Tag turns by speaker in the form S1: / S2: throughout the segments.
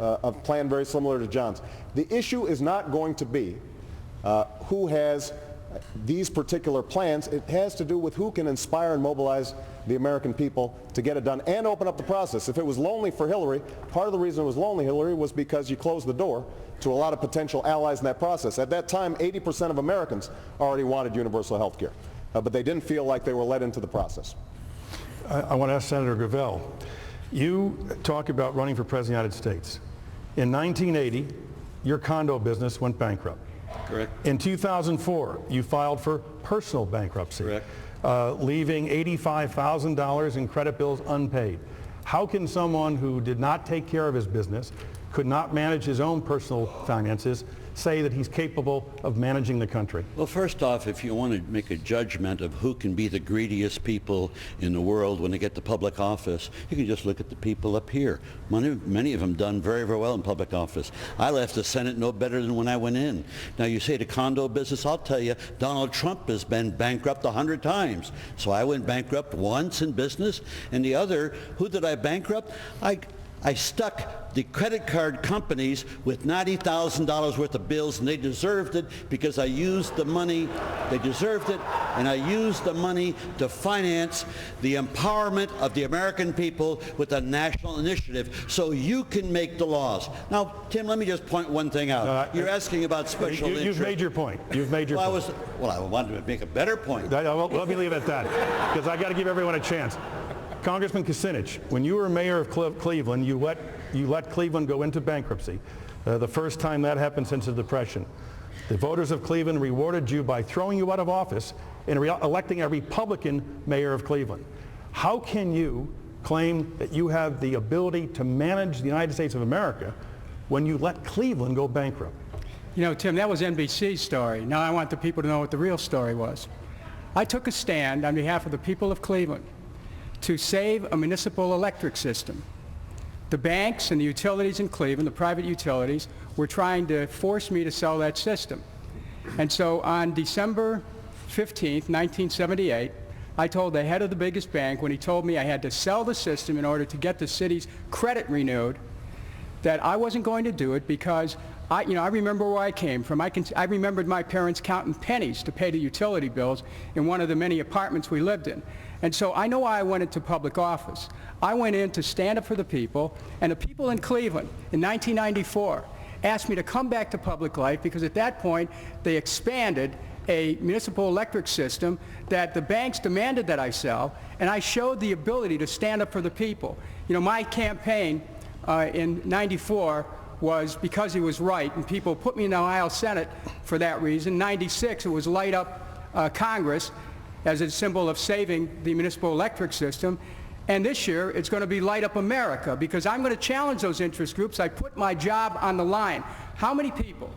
S1: a plan very similar to John's. The issue is not going to be who has these particular plans. It has to do with who can inspire and mobilize the American people to get it done and open up the process. If it was lonely for Hillary, part of the reason it was lonely, Hillary, was because you closed the door to a lot of potential allies in that process. At that time, 80% of Americans already wanted universal health care, but they didn't feel like they were let into the process.
S2: I want to ask Senator Gravel, you talk about running for President of the United States. In 1980, your condo business went bankrupt.
S3: Correct.
S2: In 2004, you filed for personal bankruptcy.
S3: Correct.
S2: Leaving $85,000 in credit bills unpaid. How can someone who did not take care of his business, could not manage his own personal finances, say that he's capable of managing the country?
S3: Well, first off, if you want to make a judgment of who can be the greediest people in the world when they get to public office, you can just look at the people up here. Many of them done very, very well in public office. I left the Senate no better than when I went in. Now, you say the condo business, I'll tell you, Donald Trump has been bankrupt 100 times. So I went bankrupt once in business, and the other, who did I bankrupt? I stuck the credit card companies with $90,000 worth of bills, and they deserved it because I used the money. They deserved it, and I used the money to finance the empowerment of the American people with a national initiative so you can make the laws. Now, Tim, let me just point one thing out. You're asking about special interest.
S2: You've made your point. You've made your point.
S3: I wanted to make a better point.
S2: Let me leave it at that, because I got to give everyone a chance. Congressman Kucinich, when you were mayor of Cleveland, you let Cleveland go into bankruptcy, the first time that happened since the Depression. The voters of Cleveland rewarded you by throwing you out of office and electing a Republican mayor of Cleveland. How can you claim that you have the ability to manage the United States of America when you let Cleveland go bankrupt?
S4: You know, Tim, that was NBC's story. Now I want the people to know what the real story was. I took a stand on behalf of the people of Cleveland to save a municipal electric system. The banks and the utilities in Cleveland, the private utilities, were trying to force me to sell that system. And so on December 15th, 1978, I told the head of the biggest bank, when he told me I had to sell the system in order to get the city's credit renewed, that I wasn't going to do it because I remember where I came from. I remembered my parents counting pennies to pay the utility bills in one of the many apartments we lived in. And so I know why I went into public office. I went in to stand up for the people, and the people in Cleveland in 1994 asked me to come back to public life because at that point they expanded a municipal electric system that the banks demanded that I sell, and I showed the ability to stand up for the people. You know, my campaign in 94 was because he was right, and people put me in the Ohio Senate for that reason. 96, it was light up Congress as a symbol of saving the municipal electric system. And this year, it's going to be Light Up America, because I'm going to challenge those interest groups. I put my job on the line. How many people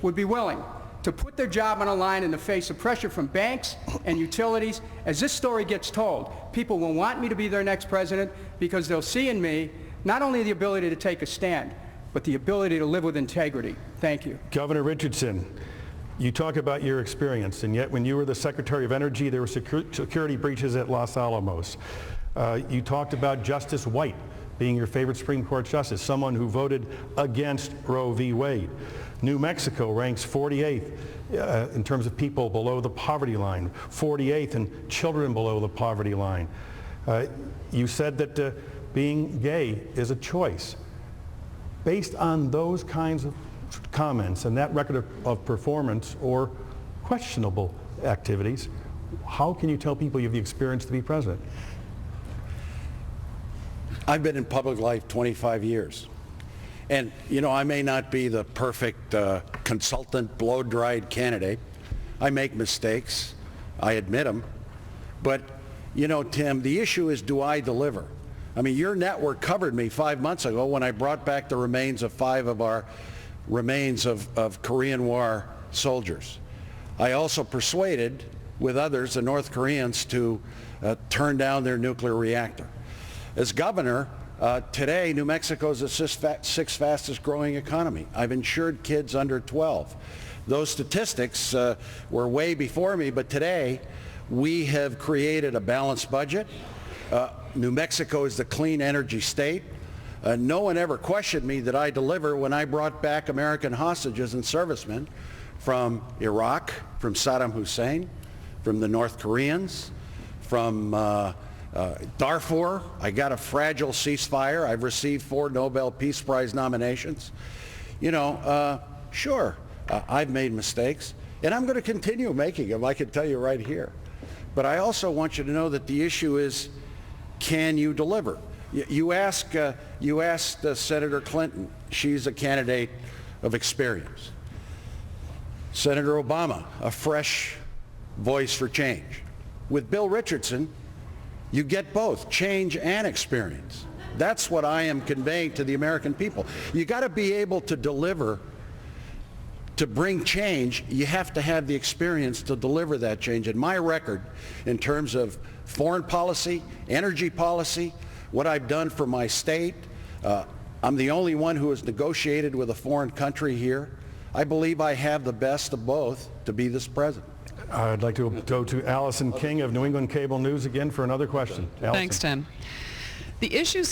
S4: would be willing to put their job on the line in the face of pressure from banks and utilities? As this story gets told, people will want me to be their next president because they'll see in me not only the ability to take a stand, but the ability to live with integrity. Thank you.
S2: Governor Richardson, you talk about your experience, and yet when you were the Secretary of Energy, there were security breaches at Los Alamos. You talked about Justice White being your favorite Supreme Court justice, someone who voted against Roe v. Wade. New Mexico ranks 48th in terms of people below the poverty line, 48th in children below the poverty line. You said that being gay is a choice. Based on those kinds of comments and that record of performance or questionable activities, how can you tell people you have the experience to be president?
S5: I've been in public life 25 years. And, you know, I may not be the perfect consultant, blow-dried candidate. I make mistakes. I admit them. But, you know, Tim, the issue is, do I deliver? I mean, your network covered me 5 months ago when I brought back the remains of 5 of our remains of Korean War soldiers. I also persuaded, with others, the North Koreans to turn down their nuclear reactor. As governor, today New Mexico is the sixth fastest growing economy. I've insured kids under 12. Those statistics were way before me, but today we have created a balanced budget. New Mexico is the clean energy state. No one ever questioned me that I deliver when I brought back American hostages and servicemen from Iraq, from Saddam Hussein, from the North Koreans, from Darfur. I got a fragile ceasefire. I've received 4 Nobel Peace Prize nominations. You know, sure, I've made mistakes, and I'm going to continue making them, I can tell you right here. But I also want you to know that the issue is, can you deliver? You asked Senator Clinton. She's a candidate of experience. Senator Obama, a fresh voice for change. With Bill Richardson, you get both, change and experience. That's what I am conveying to the American people. You got to be able to deliver, to bring change. You have to have the experience to deliver that change. And my record in terms of foreign policy, energy policy, what I've done for my state, I'm the only one who has negotiated with a foreign country here. I believe I have the best of both to be this president.
S2: I'd like to go to Allison King of New England Cable News again for another question. Allison.
S6: Thanks, Tim. The issues